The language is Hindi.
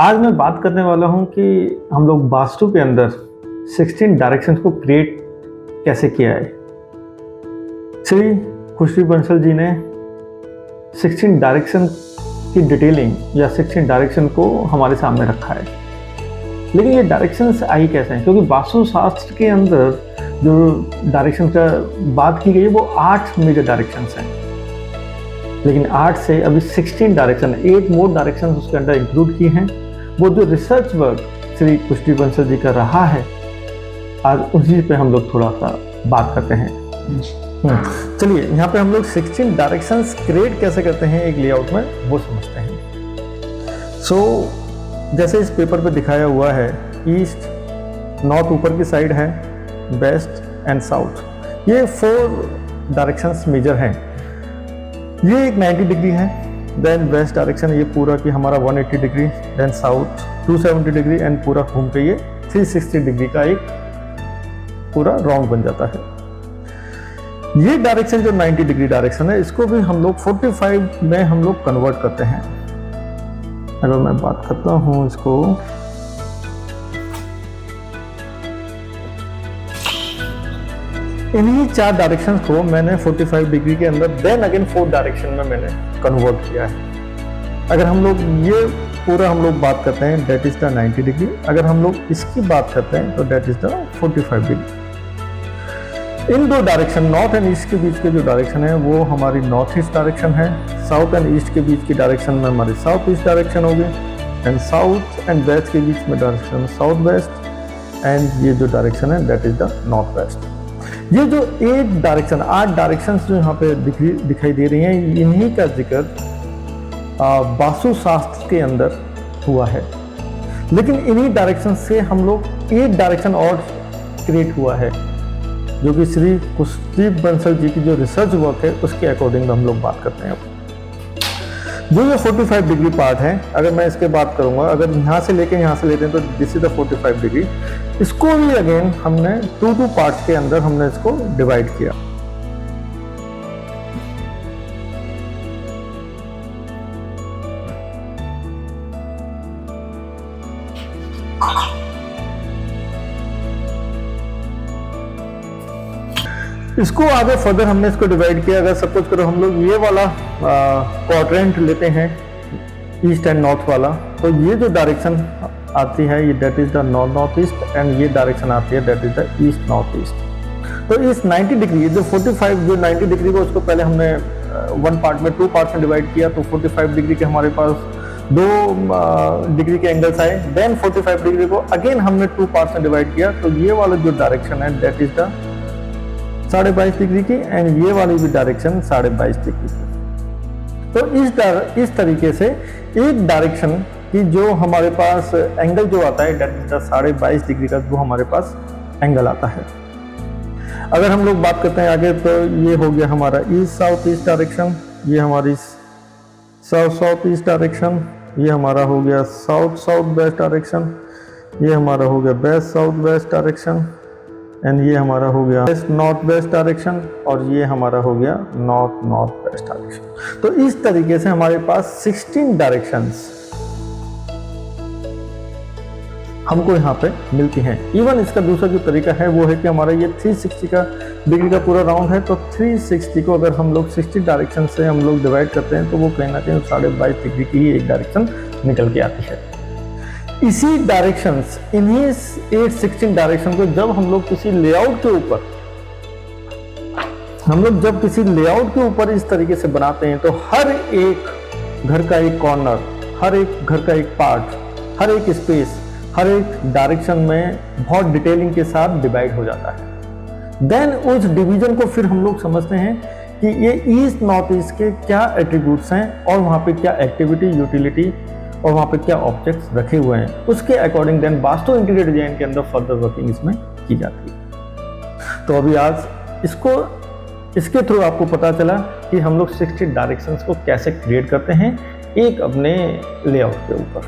आज मैं बात करने वाला हूं कि हम लोग वास्तु के अंदर 16 डायरेक्शंस को क्रिएट कैसे किया है। श्री खुशी बंसल जी ने 16 डायरेक्शन की डिटेलिंग या 16 डायरेक्शन को हमारे सामने रखा है। लेकिन ये डायरेक्शंस आई कैसे हैं? क्योंकि वास्तु शास्त्र के अंदर जो डायरेक्शन का बात की गई है वो 8 मेजर डायरेक्शंस हैं, लेकिन 8 से अभी 16 डायरेक्शन, 8 मोर डायरेक्शंस उसके अंदर इंक्लूड किए हैं। वो जो रिसर्च वर्क श्री खुशी बंसल जी का रहा है, आज उसी पे हम लोग थोड़ा सा बात करते हैं। चलिए यहाँ पे हम लोग 16 डायरेक्शंस क्रिएट कैसे करते हैं एक लेआउट में, वो समझते हैं। जैसे इस पेपर पे दिखाया हुआ है, ईस्ट नॉर्थ ऊपर की साइड है, वेस्ट एंड साउथ, ये 4 डायरेक्शंस मेजर हैं। ये एक 90 डिग्री है, देन वेस्ट डायरेक्शन ये पूरा कि हमारा 180 degree, then south 270 degree and पूरा घूम के ये 360 डिग्री का एक पूरा राउंड बन जाता है। ये डायरेक्शन जो 90 डिग्री डायरेक्शन है, इसको भी हम लोग 45 में हम लोग कन्वर्ट करते हैं। अगर मैं बात करता हूं इसको, इन्हीं 4 डायरेक्शन को मैंने 45 डिग्री के अंदर देन अगेन 4 डायरेक्शन में मैंने कन्वर्ट किया है। अगर हम लोग ये पूरा हम लोग बात करते हैं, डेट इज द 90 डिग्री। अगर हम लोग इसकी बात करते हैं तो that is the 45 degree. In 2 direction north and east के बीच के जो डायरेक्शन है वो हमारी नॉर्थ ईस्ट डायरेक्शन है। साउथ एंड ईस्ट के बीच की डायरेक्शन में हमारी साउथ ईस्ट डायरेक्शन होगी, एंड साउथ एंड वेस्ट के बीच में डायरेक्शन साउथ वेस्ट, एंड ये जो डायरेक्शन है that is the north west. ये जो 8 डायरेक्शन, 8 डायरेक्शंस जो यहाँ पे दिखाई दे रही हैं, इन्हीं का जिक्र वास्तु शास्त्र के अंदर हुआ है। लेकिन इन्हीं डायरेक्शन से हम लोग 8 डायरेक्शन और क्रिएट हुआ है, जो कि श्री खुशी बंसल जी की जो रिसर्च वर्क है उसके अकॉर्डिंग हम लोग बात करते हैं। जो ये 45 डिग्री पार्ट है, अगर मैं इसके बात करूंगा, अगर यहाँ से लेके यहाँ से लेते हैं तो दिस इज द 45 डिग्री। इसको भी अगेन हमने 2 पार्ट्स के अंदर हमने इसको डिवाइड किया। इसको आगे फर्दर हमने इसको डिवाइड किया। अगर सपोज करो हम लोग ये वाला क्वाड्रेंट लेते हैं, ईस्ट एंड नॉर्थ वाला, तो ये जो डायरेक्शन आती है ये that is the north east, and ये डायरेक्शन आती है that is the east north east. तो इस 90 डिग्री जो 45 जो 90 डिग्री को उसको पहले हमने 1 पार्ट में 2 पार्ट में डिवाइड किया, तो 45 डिग्री के हमारे पास 2 डिग्री के एंगल्स आए। देन 45 डिग्री को अगेन हमने 2 पार्ट में डिवाइड किया, तो ये वाला जो डायरेक्शन है दैट इज द 22.5 डिग्री की, एंड ये वाली भी डायरेक्शन 22.5 डिग्री की। तो इस तरीके से एक डायरेक्शन की जो हमारे पास एंगल जो आता है डेट इज द 22.5 डिग्री का जो हमारे पास एंगल आता है। अगर हम लोग बात करते हैं आगे, तो ये हो गया हमारा ईस्ट साउथ ईस्ट डायरेक्शन, ये हमारी साउथ साउथ ईस्ट डायरेक्शन, ये हमारा हो गया साउथ साउथ वेस्ट डायरेक्शन, ये हमारा हो गया west south west direction, and ये हमारा हो गया वेस्ट नॉर्थ वेस्ट डायरेक्शन, और ये हमारा हो गया नॉर्थ नॉर्थ वेस्ट डायरेक्शन। तो इस तरीके से हमारे पास 16 डायरेक्शंस हमको यहाँ पे मिलती हैं। इवन इसका दूसरा जो तरीका है वो है कि हमारा ये 360 का डिग्री का पूरा राउंड है, तो 360 को अगर हम लोग 60 डायरेक्शन से हम लोग डिवाइड करते हैं तो वो कहीं ना कहीं 22.5 डिग्री की ही एक डायरेक्शन निकल के आती है। इसी डायरेक्शंस, इन्हीं 16 डायरेक्शन को जब हम लोग किसी लेआउट के ऊपर के ऊपर इस तरीके से बनाते हैं, तो हर एक घर का एक कॉर्नर, हर एक घर का एक पार्ट, हर एक स्पेस, हर एक डायरेक्शन में बहुत डिटेलिंग के साथ डिवाइड हो जाता है। देन उस डिवीजन को फिर हम लोग समझते हैं कि ये ईस्ट नॉर्थ ईस्ट के क्या एट्रीब्यूट्स हैं, और वहाँ पे क्या एक्टिविटी, यूटिलिटी, और वहाँ पे क्या ऑब्जेक्ट्स रखे हुए हैं, उसके according then vastu interior design के अंदर फर्दर वर्किंग इसमें की जाती है। तो अभी आज इसके थ्रू आपको पता चला कि हम लोग 60 डायरेक्शंस को कैसे क्रिएट करते हैं एक अपने लेआउट के ऊपर।